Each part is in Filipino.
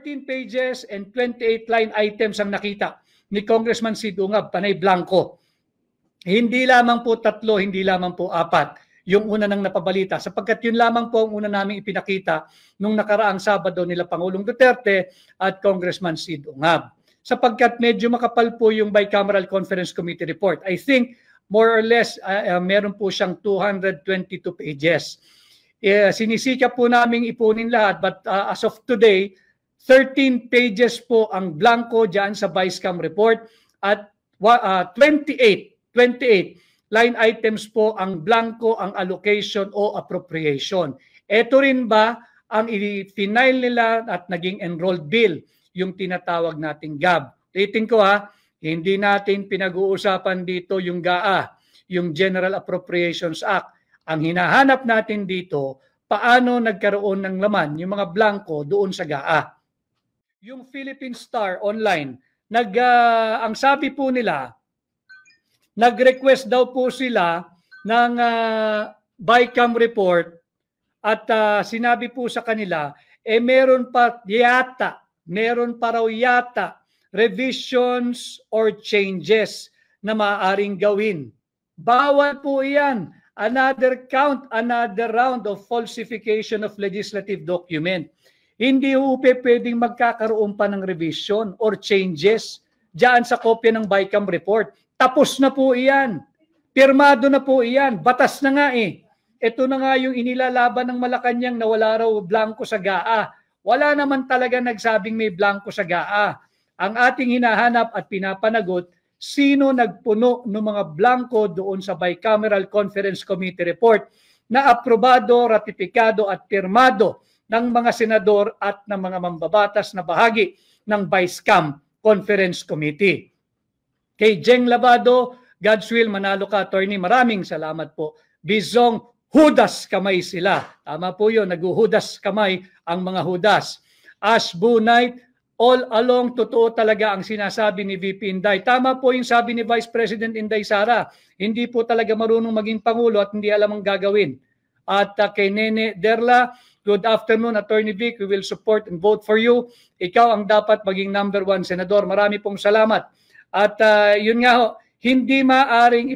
13 pages and 28 line items ang nakita ni Congressman Sid Ungab, panay blanco. Hindi lamang po 3, hindi lamang po 4 yung una nang napabalita, sapagkat yun lamang po ang una naming ipinakita nung nakaraang Sabado nila Pangulong Duterte at Congressman Sid Ungab. Sapagkat medyo makapal po yung Bicameral Conference Committee report. I think more or less meron po siyang 222 pages. Sinisika po naming ipunin lahat, but as of today, 13 pages po ang blanco dyan sa Vicecam report at 28 line items po ang blanco, ang allocation o appropriation. Ito rin ba ang i-final nila at naging enrolled bill, yung tinatawag nating GAB. Ulitin ko hindi natin pinag-uusapan dito yung GAA, yung General Appropriations Act. Ang hinahanap natin dito, paano nagkaroon ng laman yung mga blanco doon sa GAA. Yung Philippine Star online, ang sabi po nila, nag-request daw po sila ng Bicam report at sinabi po sa kanila, meron pa raw yata revisions or changes na maaaring gawin. Bawal po iyan. Another count, another round of falsification of legislative document. Hindi pwedeng magkakaroon pa ng revision or changes diyan sa kopya ng Bicam report. Tapos na po iyan. Pirmado na po iyan. Batas na nga Ito na nga yung inilalaban ng Malacanang na wala raw blanco sa GAA. Wala naman talaga nagsabing may blanco sa GAA. Ang ating hinahanap at pinapanagot, sino nagpuno ng mga blanco doon sa Bicameral Conference Committee report na aprobado, ratipikado at pirmado ng mga senador at ng mga mambabatas na bahagi ng Vicecam Conference Committee. Kay Jeng Labado, God's will, manalo ka, attorney. Maraming salamat po. Bizong, hudas kamay sila. Tama po yun, naghuhudas kamay ang mga hudas. Ash Bunite, all along, totoo talaga ang sinasabi ni VP Inday. Tama po yung sabi ni Vice President Inday Sara. Hindi po talaga marunong maging Pangulo at hindi alam ang gagawin. At kay Nene Derla, good afternoon, Attorney Vic. We will support and vote for you. Ikaw ang dapat maging number 1 senador. Marami pong salamat. At yun nga, hindi maaring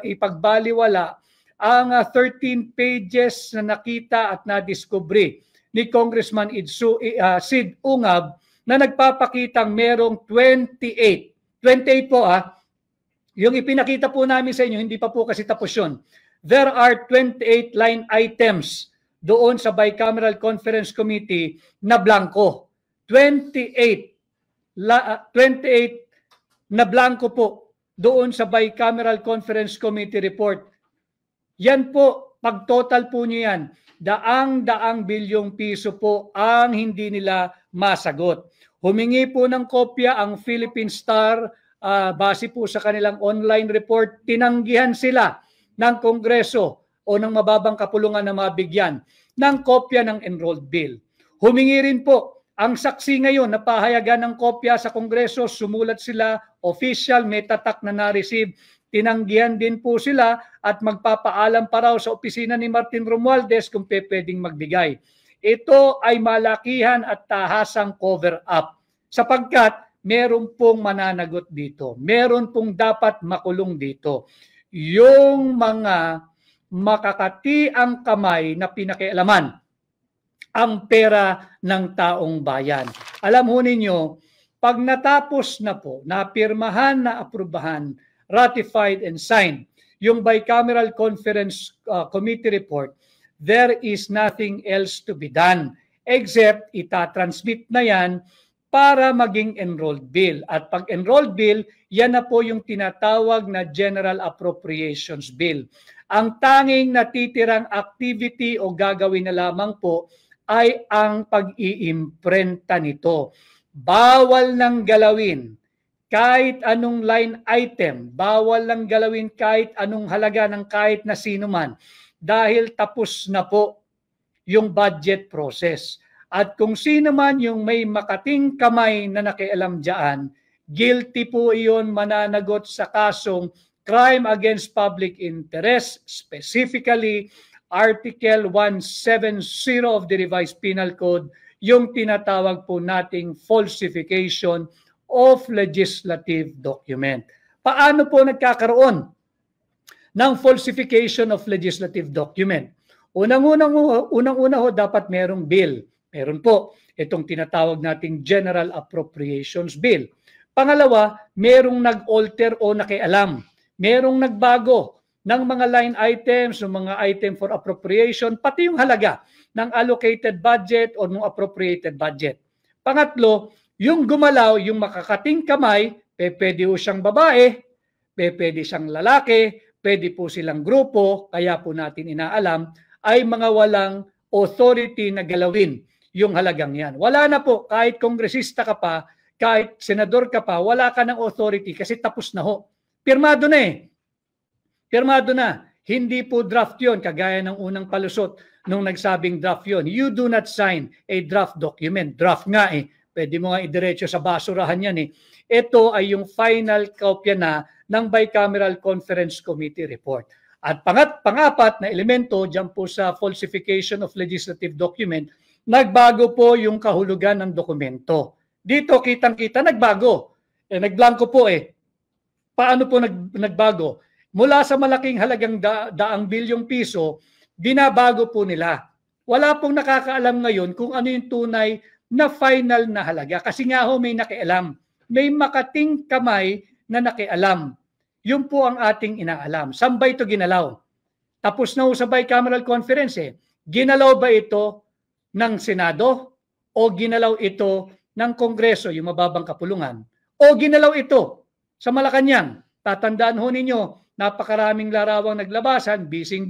ipagbaliwala ang 13 pages na nakita at nadiskubre ni Congressman Sid Ungab na nagpapakitang merong 28 po yung ipinakita po namin sa inyo, hindi pa po kasi tapos yun. There are 28 line items doon sa Bicameral Conference Committee na blanco. 28 na blanco po doon sa Bicameral Conference Committee report. Yan po, pag total po nyo yan, daang-daang bilyong piso po ang hindi nila masagot. Humingi po ng kopya ang Philippine Star, base po sa kanilang online report, tinanggihan sila ng Kongreso o ng mababang kapulungan na mabigyan ng kopya ng enrolled bill. Humingi rin po ang saksi ngayon na pahayagan ng kopya sa Kongreso, sumulat sila, official, may tatak na na-receive, tinanggihan din po sila at magpapaalam pa raw sa opisina ni Martin Romualdez kung pwedeng magbigay. Ito ay malakihan at tahasang cover-up sapagkat meron pong mananagot dito. Meron pong dapat makulong dito. Yung mga makakati ang kamay na pinakialaman ang pera ng taong bayan. Alam ho ninyo, pag natapos na po, napirmahan, na aprubahan, ratified and signed yung Bicameral Conference Committee report, there is nothing else to be done except itatransmit na yan para maging enrolled bill. At pag enrolled bill, yan na po yung tinatawag na General Appropriations Bill. Ang tanging natitirang activity o gagawin na lamang po ay ang pag-iimprenta nito. Bawal nang galawin kahit anong line item, bawal lang galawin kahit anong halaga ng kahit na sino man dahil tapos na po yung budget process. At kung sino man yung may makating kamay na nakialam dyan, guilty po iyon, mananagot sa kasong crime against public interest, specifically Article 170 of the Revised Penal Code, yung tinatawag po nating falsification of legislative document. Paano po nagkakaroon ng falsification of legislative document? Unang-una ho, dapat merong bill. Meron po itong tinatawag nating General Appropriations Bill. Pangalawa, merong nag-alter o nakialam. Merong nagbago ng mga line items, ng mga item for appropriation, pati yung halaga ng allocated budget o ng appropriated budget. Pangatlo, yung gumalaw, yung makakating kamay, pwede po siyang babae, pwede siyang lalaki, pwede po silang grupo, kaya po natin inaalam, ay mga walang authority na galawin yung halagang yan. Wala na po, kahit kongresista ka pa, kahit senador ka pa, wala ka ng authority kasi tapos na ho. Pirmado na eh. Pirmado na. Hindi po draft yon kagaya ng unang palusot nung nagsabing draft yon. You do not sign a draft document. Draft nga eh. Pwede mo nga idiretso sa basurahan yan eh. Ito ay yung final kopya na ng Bicameral Conference Committee report. At pangapat na elemento dyan po sa falsification of legislative document, nagbago po yung kahulugan ng dokumento. Dito kitang-kita nagbago. Nagblanko po eh. Paano po nagbago? Mula sa malaking halagang daang bilyong piso, binabago po nila. Wala pong nakakaalam ngayon kung ano yung tunay na final na halaga. Kasi nga ho may nakialam. May makating kamay na nakialam. Yun po ang ating inaalam. Saan ba ito ginalaw? Tapos na ho sa bicameral conference eh. Ginalaw ba ito ng Senado? O ginalaw ito ng Kongreso, yung mababang kapulungan? O ginalaw ito sa Malacanang? Tatandaan ho ninyo, napakaraming larawang naglabasan, busy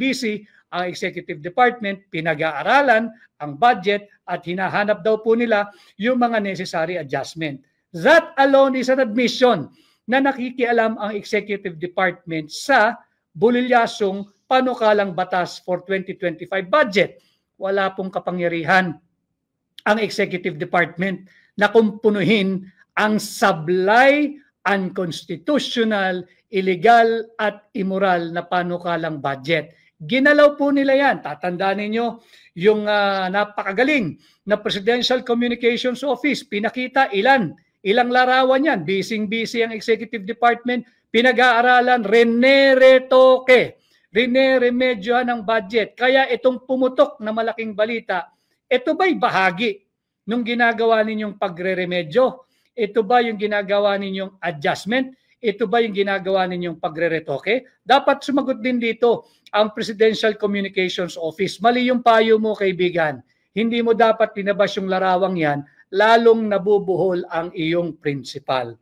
ang Executive Department, pinag-aaralan ang budget at hinahanap daw po nila yung mga necessary adjustment. That alone is an admission na nakikialam ang Executive Department sa bulilyasong panukalang batas for 2025 budget. Wala pong kapangyarihan ang Executive Department na kumpunuhin ang sablay, unconstitutional, illegal at immoral na panukalang budget. Ginalaw po nila yan. Tatandaan ninyo yung napakagaling na Presidential Communications Office. Pinakita ilang larawan yan. Busy ang Executive Department. Pinag-aaralan, rineremedyohan ng budget. Kaya itong pumutok na malaking balita, ito ba'y bahagi nung ginagawa ninyong pagre-remedyo? Ito ba yung ginagawa ninyong adjustment? Ito ba yung ginagawa ninyong pagre-retoke? Dapat sumagot din dito ang Presidential Communications Office. Mali yung payo mo, kaibigan. Hindi mo dapat tinabas yung larawang yan, lalong nabubuhol ang iyong principal.